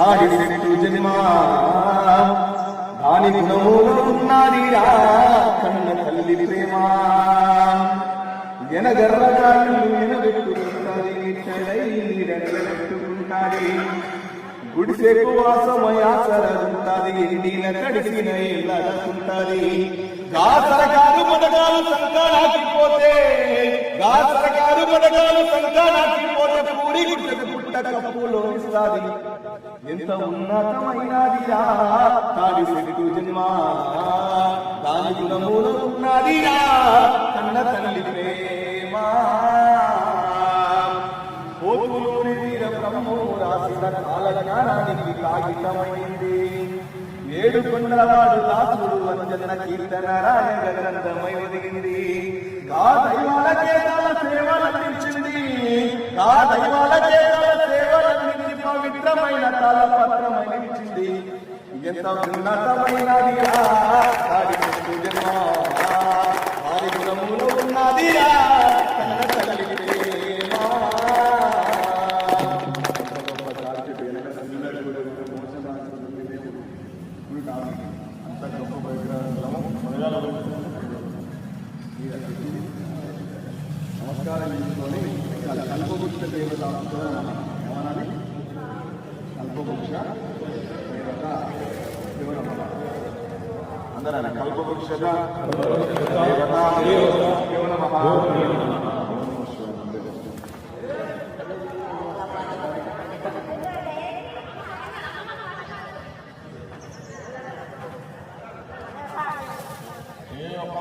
ఆడినట్టు జన్మ దాని గుణములో ఉన్నదిరా కన్న తల్లి ప్రేమ ఎనగర్రగాళ్ళు ఎనబెట్టుకుంటాది నిట్టడైరగబెట్టుకుంటాది గుడిసెకు వాసమయాసరగుంటాది ఎండిన కడిసిన ఎల్లడుకుంటాది గా సరకారు పథకాలు సంకానాకిపోతే పూరి గుడ్డకు పుట్ట కప్పులో ఇస్తాది ఎంత ఉన్నతమైనదిరా తాడి చెట్టు జన్మ దాని గుణములో ఉన్నదిరా కన్న తల్లి ప్రేమ పోతులూరి వీర బ్రహ్మము రాసిన కాల జ్ఞానానికి కాగితమైంది ఏడు కొండలవాడు దాసుడు అంజన కీర్తన రాయగ గ్రంథమై ఒదిగింది గా దైవాలకే తన సేవలందించింది గా దైవాలకే తన సేవలందించి పవిత్రమైన తాళపత్రమై నిలిచింది ఎంత ఉన్నతమైనదిరా దాడి జన్మ వారి గుణములో ఉన్నదిరా కన్న తల్లి ప్రేమ అంత గొప్ప నమస్కారం చేసుకొని కల్పవృక్ష దేవత ఏమనాలి కల్పవృక్ష దేవత అందరూ కల్పవృక్ష దేవత ఏ ఒక్క